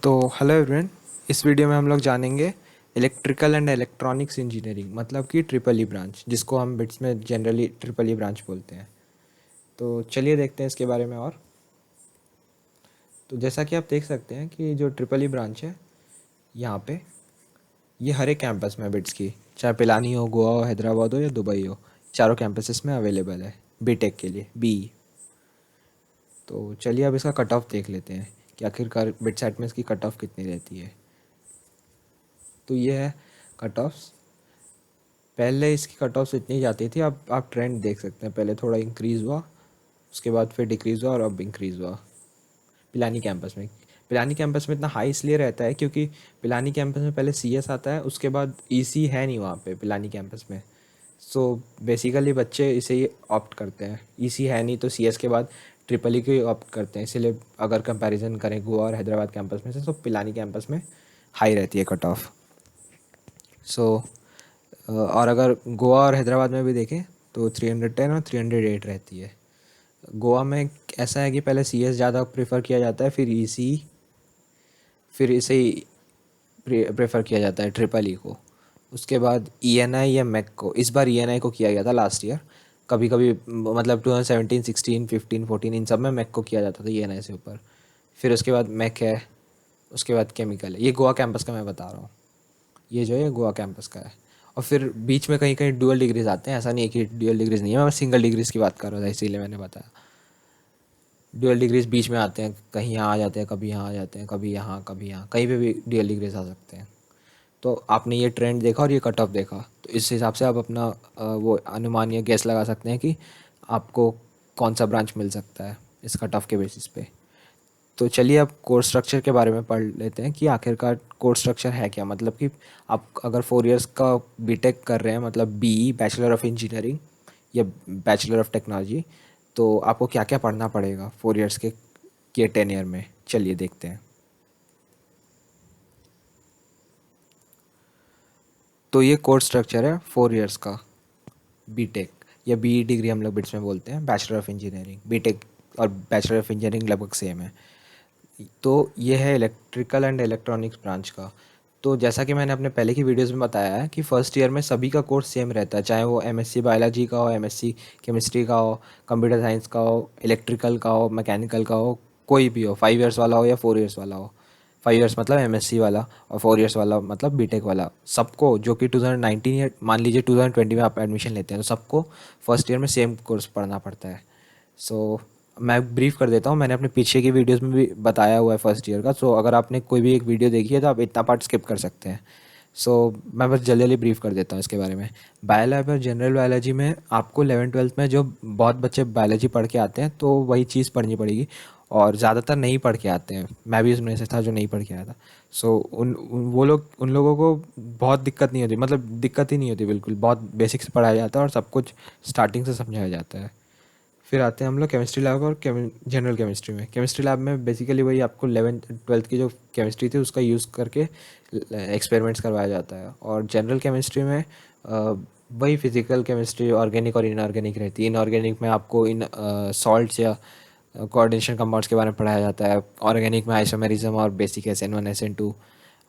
तो hello everyone. इस video में हम लोग जानेंगे इलेक्ट्रिकल एंड इलेक्ट्रॉनिक्स इंजीनियरिंग मतलब कि ट्रिपल ई ब्रांच, जिसको हम बिट्स में जनरली ट्रिपल ई ब्रांच बोलते हैं। तो चलिए देखते हैं इसके बारे में। और तो जैसा कि आप देख सकते हैं कि जो ट्रिपल ई ब्रांच है यहाँ पे, ये हर एक कैंपस में है बिट्स की, चाहे पिलानी हो, गोवा हो, हैदराबाद हो या दुबई हो, चारों कैंपसेस में अवेलेबल है बीटेक के लिए बी। तो चलिए अब इसका कट ऑफ देख लेते हैं कि आखिरकार बिट्सैट में इसकी कट ऑफ कितनी रहती है। तो ये है कट ऑफ। पहले इसकी कट ऑफ इतनी जाती थी, अब आप ट्रेंड देख सकते हैं, पहले थोड़ा इंक्रीज़ हुआ, उसके बाद फिर डिक्रीज़ हुआ और अब इंक्रीज़ हुआ पिलानी कैंपस में। पिलानी कैंपस में इतना हाई इसलिए रहता है क्योंकि पिलानी कैंपस में पहले सीएस आता है, उसके बाद ईसी है नहीं वहाँ पे पिलानी कैंपस में। सो बेसिकली बच्चे इसे ही ऑप्ट करते हैं, ईसी है नहीं तो सीएस के बाद ट्रिपल ई को ही ऑप्ट करते हैं। इसीलिए अगर कंपैरिजन करें गोवा और हैदराबाद कैंपस में से, तो पिलानी कैंपस में हाई रहती है कट ऑफ। सो और अगर गोवा और हैदराबाद में भी देखें तो 310 और 308 रहती है। गोवा में ऐसा है कि पहले सीएस ज़्यादा प्रेफर किया जाता है, फिर ईसी, फिर इसे ही प्रेफर किया जाता है ट्रिपल ई को। उसके बाद ईएनआई या मैक को, इस बार ईएनआई को किया गया था लास्ट ईयर। कभी कभी मतलब 2017, 16, 15, 14 इन सब में मैक को किया जाता था ईएनआई से ऊपर। फिर उसके बाद मैक है, उसके बाद केमिकल है। ये गोवा कैंपस का मैं बता रहा हूँ, ये जो है गोवा कैंपस का है। और फिर बीच में कहीं कहीं डुअल डिग्रीज आते हैं, ऐसा नहीं है कि डुअल डिग्रीज नहीं है, मैं सिंगल डिग्रीज की बात कर रहा था इसीलिए मैंने बताया। डुअल डिग्रीज बीच में आते हैं, कहीं यहाँ आ जाते हैं, कभी यहाँ आ जाते हैं, कभी यहाँ कभी यहाँ, कहीं पे भी डुअल डिग्रीज आ सकते हैं। तो आपने ये ट्रेंड देखा और ये कट ऑफ देखा, तो इस हिसाब से आप अपना वो अनुमान या गैस लगा सकते हैं कि आपको कौन सा ब्रांच मिल सकता है इस कट ऑफ के बेसिस पे। तो चलिए अब कोर्स स्ट्रक्चर के बारे में पढ़ लेते हैं कि आखिरकार कोर्स स्ट्रक्चर है क्या। मतलब कि आप अगर 4 इयर्स का बीटेक कर रहे हैं, मतलब बी बैचलर ऑफ इंजीनियरिंग या बैचलर ऑफ टेक्नोलॉजी, तो आपको क्या क्या पढ़ना पड़ेगा 4 इयर्स के 10 ईयर में। चलिए देखते हैं। तो ये कोर्स स्ट्रक्चर है 4 इयर्स का बीटेक या बी डिग्री हम लोग बिट्स में बोलते हैं, बैचलर ऑफ इंजीनियरिंग। बीटेक और बैचलर ऑफ इंजीनियरिंग लगभग सेम है। तो ये है इलेक्ट्रिकल एंड इलेक्ट्रॉनिक्स ब्रांच का। तो जैसा कि मैंने अपने पहले की वीडियोस में बताया है कि फर्स्ट ईयर में सभी का कोर्स सेम रहता है, चाहे वो एमएससी बायोलॉजी का हो, एमएससी केमिस्ट्री का हो, कंप्यूटर साइंस का हो, इलेक्ट्रिकल का हो, मैकेनिकल का हो, कोई भी हो, 5 इयर्स वाला हो या 4 इयर्स वाला हो। 5 इयर्स मतलब एमएससी वाला और 4 इयर्स वाला मतलब बीटेक वाला, सबको जो कि 2019 या मान लीजिए 2020 में आप एडमिशन लेते हैं, तो सबको फर्स्ट ईयर में सेम कोर्स पढ़ना पड़ता है। सो मैं ब्रीफ कर देता हूँ, मैंने अपने पीछे की वीडियोस में भी बताया हुआ है फर्स्ट ईयर का। सो अगर आपने कोई भी एक वीडियो देखी है तो आप इतना पार्ट स्किप कर सकते हैं। सो मैं बस जल्दी जल्दी ब्रीफ कर देता हूँ इसके बारे में। बायोलैब और जनरल बायोलॉजी में आपको 11th 12th में जो बहुत बच्चे बायोलॉजी पढ़ के आते हैं, तो वही चीज़ पढ़नी पड़ेगी। और ज़्यादातर नहीं पढ़ के आते हैं, मैं भी उसमें से था जो नहीं पढ़ के आया था। सो वो लोग, उन लोगों को बहुत दिक्कत नहीं होती, मतलब दिक्कत ही नहीं होती बिल्कुल, बहुत बेसिक से पढ़ाया जाता है और सब कुछ स्टार्टिंग से समझाया जाता है। फिर आते हैं हम लोग केमिस्ट्री लैब और जनरल केमिस्ट्री में। केमिस्ट्री लैब में बेसिकली वही आपको 11th 12th की जो केमिस्ट्री थी उसका यूज़ करके एक्सपेरिमेंट्स करवाया जाता है। और जनरल केमिस्ट्री में वही फिजिकल केमिस्ट्री ऑर्गेनिक और इनऑर्गेनिक रहती है। इनऑर्गेनिक में आपको इन सॉल्ट्स या कोऑर्डिनेशन कंपाउंड्स के बारे में पढ़ाया जाता है। ऑर्गेनिक में आइसोमेरिज्म और बेसिक SN1 SN2।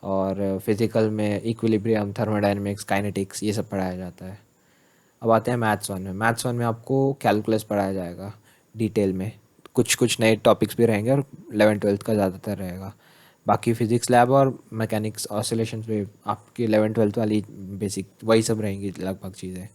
और फिजिकल में इक्विलिब्रियम, थर्मोडायनेमिक्स, काइनेटिक्स, ये सब पढ़ाया जाता है। अब आते हैं मैथ्स वन में। मैथ्स वन में आपको कैलकुलस पढ़ाया जाएगा डिटेल में, कुछ कुछ नए टॉपिक्स भी रहेंगे और 11th 12th का ज़्यादातर रहेगा। बाकी फिजिक्स लैब और मैकेनिक्स ऑसिलेशंस भी आपकी 11th 12th वाली बेसिक वही सब रहेंगी लगभग चीज़ें।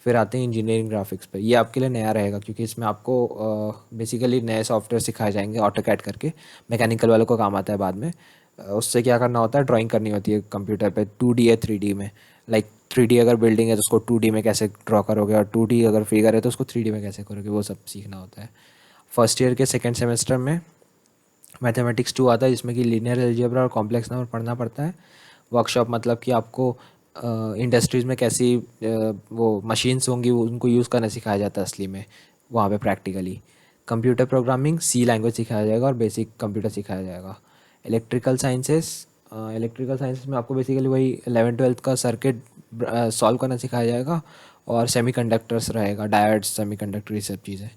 फिर आते हैं इंजीनियरिंग ग्राफिक्स पे। ये आपके लिए नया रहेगा क्योंकि इसमें आपको बेसिकली नए सॉफ्टवेयर सिखाए जाएंगे ऑटोकैड करके। मैकेनिकल वालों को काम आता है बाद में। उससे क्या करना होता है, ड्राइंग करनी होती है कंप्यूटर पे 2D या 3D में। लाइक 3D अगर बिल्डिंग है तो उसको 2D में कैसे ड्रॉ करोगे, और 2D अगर फिगर है तो उसको 3D में कैसे करोगे, वो सब सीखना होता है। फर्स्ट ईयर के सेकेंड सेमेस्टर में मैथमेटिक्स 2 आता है, जिसमें कि लीनियर अलजेब्रा और कॉम्प्लेक्स नंबर पढ़ना पड़ता है। वर्कशॉप मतलब कि आपको इंडस्ट्रीज़ में कैसी वो मशीन्स होंगी उनको यूज़ करना सिखाया जाता है असली में, वहाँ पे practically. Computer programming C language सिखाया जाएगा और बेसिक कंप्यूटर सिखाया जाएगा। इलेक्ट्रिकल साइंसेस, इलेक्ट्रिकल साइंसेस में आपको बेसिकली वही 11th 12th का सर्किट सॉल्व करना सिखाया जाएगा। और सेमीकंडक्टर्स रहेगा, डायोड्स, सेमीकंडक्टर, ये सब चीज़ें।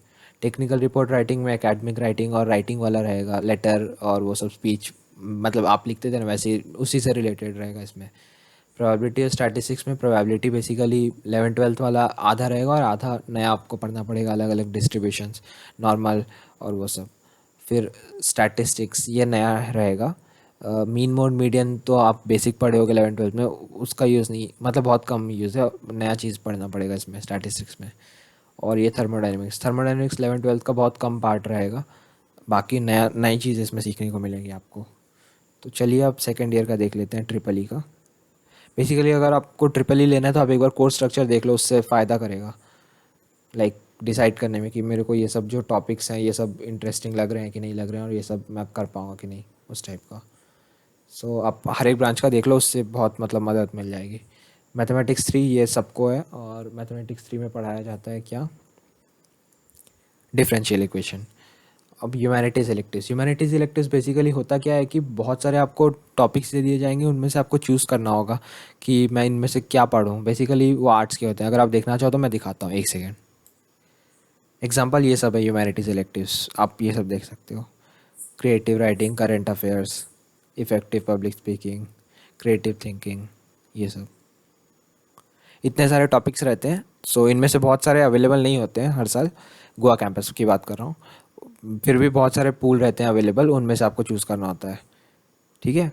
टेक्निकल रिपोर्ट राइटिंग में एकेडमिक राइटिंग और राइटिंग वाला रहेगा, लेटर और वो सब स्पीच मतलब आप लिखते थे ना वैसे ही उसी से रिलेटेड रहेगा इसमें। प्रोबेबिलिटी और स्टैटिस्टिक्स में प्रोबेबिलिटी बेसिकली 11th-12th वाला आधा रहेगा और आधा नया आपको पढ़ना पड़ेगा, अलग अलग डिस्ट्रीब्यूशंस, नॉर्मल और वो सब। फिर स्टैटिस्टिक्स ये नया रहेगा। मीन मोड मीडियन तो आप बेसिक पढ़े होगे 11th-12th में, उसका यूज़ नहीं, मतलब बहुत कम यूज़ है, नया चीज़ पढ़ना पड़ेगा इसमें स्टैटिस्टिक्स में। और ये थर्मोडाइनमिक्स, 11th-12th का बहुत कम पार्ट रहेगा, बाकी नया नई चीज़ इसमें सीखने को मिलेगी आपको। तो चलिए अब सेकेंड ईयर का देख लेते हैं, ट्रिपल ई का। बेसिकली अगर आपको ट्रिपल ई लेना है तो आप एक बार कोर्स स्ट्रक्चर देख लो, उससे फ़ायदा करेगा लाइक डिसाइड करने में कि मेरे को ये सब जो टॉपिक्स हैं ये सब इंटरेस्टिंग लग रहे हैं कि नहीं लग रहे हैं, और ये सब मैं कर पाऊँगा कि नहीं, उस टाइप का। सो आप हर एक ब्रांच का देख लो, उससे बहुत मतलब मदद मिल जाएगी। मैथमेटिक्स 3 ये सबको है, और मैथमेटिक्स 3 में पढ़ाया जाता है क्या, डिफरेंशियल इक्वेशन। अब ह्यूमैनिटीज़ इलेक्टिव्स बेसिकली होता क्या है कि बहुत सारे आपको टॉपिक्स दे दिए जाएंगे, उनमें से आपको चूज़ करना होगा कि मैं इनमें से क्या पढूं। बेसिकली वो आर्ट्स के होते हैं, अगर आप देखना चाहो तो मैं दिखाता हूँ, एक सेकेंड। एग्जांपल ये सब है ह्यूमैनिटीज़ इलेक्टिव्स, आप ये सब देख सकते हो। Creative writing, current affairs, effective public speaking, creative thinking, ये सब इतने सारे टॉपिक्स रहते हैं। सो इनमें से बहुत सारे अवेलेबल नहीं होते हैं हर साल, गोवा कैंपस की बात कर रहा हूँ। फिर भी बहुत सारे पूल रहते हैं अवेलेबल, उनमें से आपको चूज़ करना होता है, ठीक है।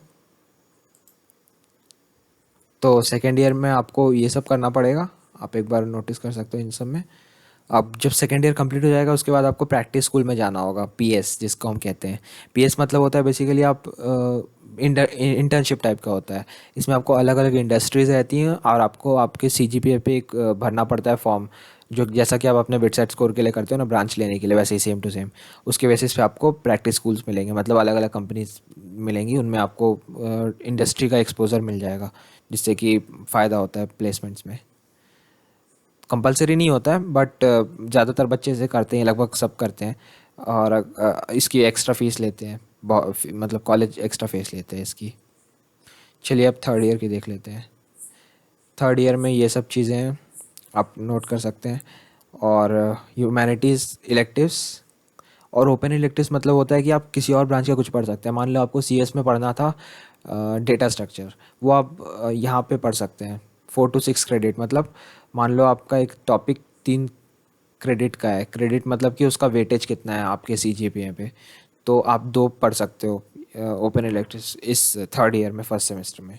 तो सेकेंड ईयर में आपको ये सब करना पड़ेगा, आप एक बार नोटिस कर सकते हो इन सब में। अब जब सेकेंड ईयर कंप्लीट हो जाएगा उसके बाद आपको प्रैक्टिस स्कूल में जाना होगा, पीएस जिसको हम कहते हैं। पीएस मतलब होता है बेसिकली आप इंटर्नशिप टाइप का होता है। इसमें आपको अलग अलग इंडस्ट्रीज़ रहती हैं, और आपको आपके सीजीपीए पे एक भरना पड़ता है फॉर्म, जो जैसा कि आप अपने बिटसेट स्कोर के लिए करते हो ना ब्रांच लेने के लिए, वैसे ही सेम टू सेम उसके बेसिस पे आपको प्रैक्टिस स्कूल्स मिलेंगे, मतलब अलग अलग कंपनीज मिलेंगी, उनमें आपको इंडस्ट्री का एक्सपोजर मिल जाएगा, जिससे कि फ़ायदा होता है प्लेसमेंट्स में। कंपलसरी नहीं होता है बट ज़्यादातर बच्चे इसे करते हैं, लगभग सब करते हैं। और इसकी एक्स्ट्रा फीस लेते हैं, मतलब कॉलेज एक्स्ट्रा फीस लेते हैं इसकी। चलिए अब थर्ड ईयर की देख लेते हैं। थर्ड ईयर में ये सब चीज़ें हैं, आप नोट कर सकते हैं। और ह्यूमैनिटीज़ इलेक्टिव्स और ओपन इलेक्टिव्स मतलब होता है कि आप किसी और ब्रांच का कुछ पढ़ सकते हैं। मान लो आपको सीएस में पढ़ना था डेटा स्ट्रक्चर, वो आप यहाँ पे पढ़ सकते हैं। 4 to 6 क्रेडिट, मतलब मान लो आपका एक टॉपिक 3 क्रेडिट का है, क्रेडिट मतलब कि उसका वेटेज कितना है आपके सीजीपीए पे, तो आप 2 पढ़ सकते हो ओपन इलेक्टिव्स इस थर्ड ईयर में, फर्स्ट सेमेस्टर में।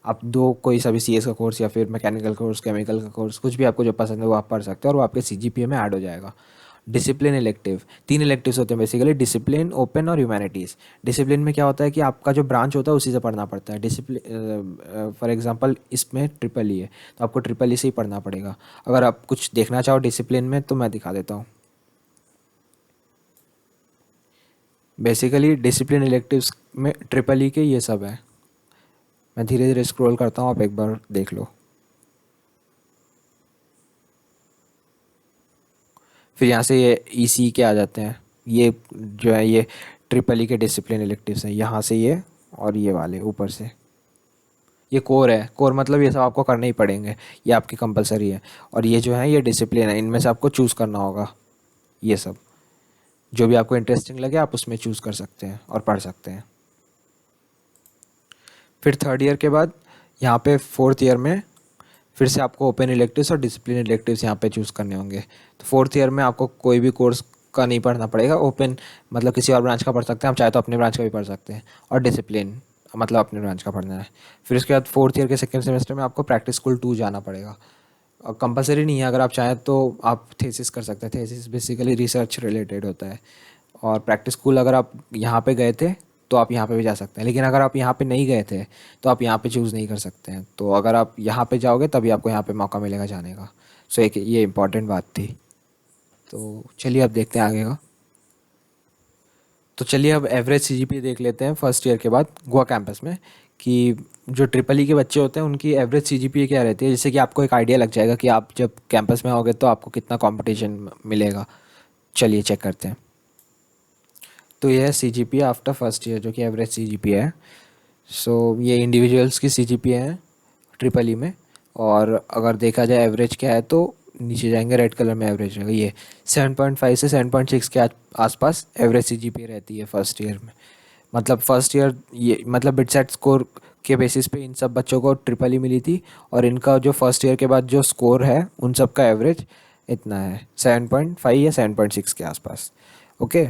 आप 2 कोई सभी सीएस का कोर्स या फिर मैकेनिकल कोर्स, केमिकल का कोर्स, कुछ भी आपको जो पसंद है वो आप पढ़ सकते हो, और वो आपके सीजीपीए में ऐड हो जाएगा। डिसिप्लिन इलेक्टिव, 3 इलेक्टिव्स होते हैं बेसिकली, डिसिप्लिन, ओपन और ह्यूमैनिटीज़। डिसिप्लिन में क्या होता है कि आपका जो ब्रांच होता है उसी से पढ़ना पड़ता है। डिसिप्लिन फॉर एग्जांपल इसमें ट्रिपल ई है, तो आपको ट्रिपल ई से ही पढ़ना पड़ेगा। अगर आप कुछ देखना चाहो डिसिप्लिन में तो मैं दिखा देता हूँ। बेसिकली डिसिप्लिन इलेक्टिव्स में ट्रिपल ई के ये सब है। मैं धीरे धीरे स्क्रॉल करता हूँ, आप एक बार देख लो। फिर यहाँ से ये ईसी के आ जाते हैं, ये जो है ये ट्रिपल ई के डिसिप्लिन इलेक्टिव्स हैं, यहाँ से ये और ये वाले ऊपर से। ये कोर है, कोर मतलब ये सब आपको करने ही पड़ेंगे, ये आपकी कंपलसरी है। और ये जो है ये डिसिप्लिन है, इनमें से आपको चूज़ करना होगा। ये सब जो भी आपको इंटरेस्टिंग लगे आप उसमें चूज़ कर सकते हैं और पढ़ सकते हैं। फिर थर्ड ईयर के बाद यहाँ पे फोर्थ ईयर में फिर से आपको ओपन इलेक्टिव्स और डिसिप्लिन इलेक्टिव्स यहाँ पे चूज़ करने होंगे। तो फोर्थ ईयर में आपको कोई भी कोर्स का नहीं पढ़ना पड़ेगा। ओपन मतलब किसी और ब्रांच का पढ़ सकते हैं, आप चाहे तो अपने ब्रांच का भी पढ़ सकते हैं, और डिसिप्लिन मतलब अपने ब्रांच का पढ़ना है। फिर उसके बाद फोर्थ ईयर के सेकेंड सेमेस्टर में आपको प्रैक्टिस स्कूल 2 जाना पड़ेगा। और कंपलसरी नहीं है, अगर आप चाहें तो आप थेसिस कर सकते हैं। थेसिस बेसिकली रिसर्च रिलेटेड होता है। और प्रैक्टिस स्कूल अगर आप यहाँ पे गए थे तो आप यहाँ पे भी जा सकते हैं, लेकिन अगर आप यहाँ पे नहीं गए थे तो आप यहाँ पे चूज़ नहीं कर सकते हैं। तो अगर आप यहाँ पे जाओगे तभी आपको यहाँ पे मौका मिलेगा जाने का। सो एक ये इम्पॉर्टेंट बात थी। तो चलिए अब देखते हैं आगे का। तो चलिए अब एवरेज सीजीपीए देख लेते हैं फर्स्ट ईयर के बाद गोवा कैंपस में, कि जो ट्रिपल ई के बच्चे होते हैं उनकी एवरेज सीजीपीए क्या रहती है, जिससे कि आपको एक आइडिया लग जाएगा कि आप जब कैंपस में आओगे तो आपको कितना कंपटीशन मिलेगा। चलिए चेक करते हैं। तो ये है सीजीपीए आफ्टर फर्स्ट ईयर, जो कि एवरेज सीजीपीए है। सो ये इंडिविजुअल्स की सीजीपीए हैं ट्रिपल ई में। और अगर देखा जाए एवरेज क्या है तो नीचे जाएंगे, रेड कलर में एवरेज रहेगा। ये 7.5 से 7.6 के आसपास एवरेज सीजीपीए रहती है फर्स्ट ईयर में। मतलब फर्स्ट ईयर ये मतलब बिटसेट स्कोर के बेसिस पे इन सब बच्चों को ट्रिपल ई मिली थी, और इनका जो फर्स्ट ईयर के बाद जो स्कोर है उन सब का एवरेज इतना है 7.5 या 7.6 के आसपास। ओके,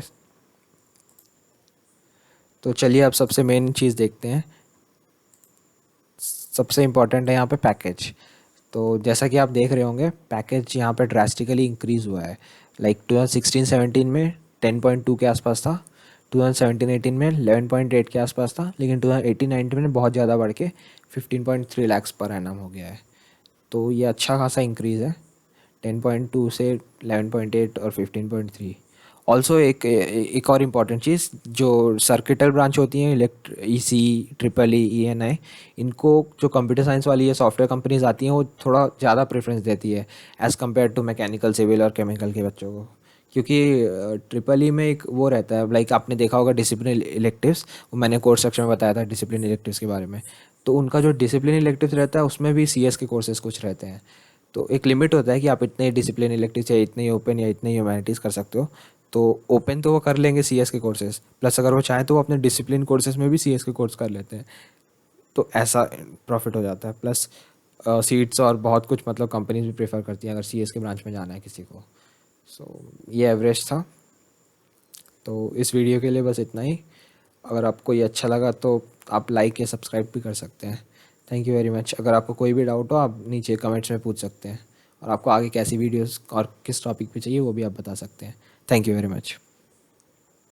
तो चलिए अब सबसे मेन चीज़ देखते हैं। सबसे इम्पॉर्टेंट है यहाँ पे पैकेज। तो जैसा कि आप देख रहे होंगे पैकेज यहाँ पे ड्रास्टिकली इंक्रीज़ हुआ है। लाइक 2016-17 में 10.2 के आसपास था, 2017-18 में 11.8 के आसपास था, लेकिन 2018-19 में बहुत ज़्यादा बढ़ के 15.3 लाख पर एनम हो गया है। तो ये अच्छा खासा इंक्रीज़ है, 10.2 से 11.8 और 15.3। ऑल्सो एक और इम्पॉर्टेंट चीज़, जो सर्किटल ब्रांच होती हैं elect EC, triple E, ENI, इनको जो कंप्यूटर साइंस वाली ये सॉफ्टवेयर कंपनीज आती हैं वो थोड़ा ज़्यादा प्रेफरेंस देती है as compare to mechanical, civil और केमिकल के बच्चों को। क्योंकि ट्रिपल ई में एक वो रहता है, लाइक आपने देखा होगा डिसिप्लिन इलेक्टिव्स, वो मैंने कोर्स सेक्शन में बताया था डिसिप्लिन इलेक्टिव्स के बारे में। तो उनका जो डिसिप्लिन इलेक्टिव्स रहता है उसमें भी सीएस के कोर्सेज कुछ रहते हैं। तो एक लिमिट होता है कि आप इतने डिसिप्लिन इलेक्टिव या इतने ओपन या इतने ह्यूमैनिटीज़ कर सकते हो। तो ओपन तो वो कर लेंगे सीएस के कोर्सेज, प्लस अगर वो चाहें तो वो अपने डिसिप्लिन कोर्सेज में भी सीएस के कोर्स कर लेते हैं। तो ऐसा प्रॉफिट हो जाता है, प्लस सीट्स और बहुत कुछ, मतलब कंपनीज भी प्रेफर करती हैं अगर सीएस के ब्रांच में जाना है किसी को। सो ये एवरेज था। तो इस वीडियो के लिए बस इतना ही। अगर आपको ये अच्छा लगा तो आप लाइक या सब्सक्राइब भी कर सकते हैं। Thank you very much. अगर आपको कोई भी डाउट हो आप नीचे कमेंट्स में पूछ सकते हैं, और आपको आगे कैसी वीडियोस और किस टॉपिक पे चाहिए वो भी आप बता सकते हैं। Thank you very much.